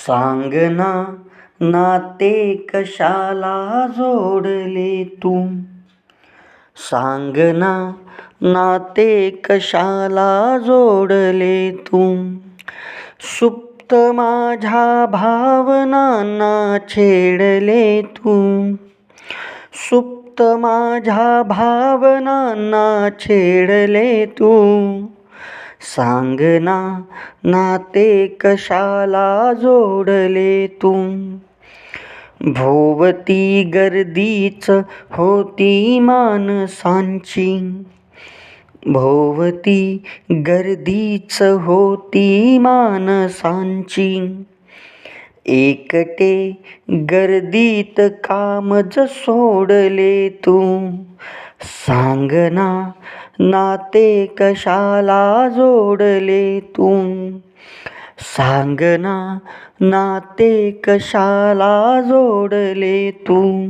सांगना नाते कशाला जोडले तू. सांगना नाते कशाला जोडले तू. सुप्त माझ्या भावनांना छेडले तू. सुप्त माझ्या भावनांना छेडले तू. सांगना नाते कशाला जोडले तू. भोवती गर्दीच होती माणसांची. भोवती गर्दीच होती माणसांची. एकटे गर्दीत कामच सोडले तू. सांगना नाते कशाला जोडले तू. सांगना नाते कशाला जोडले तू.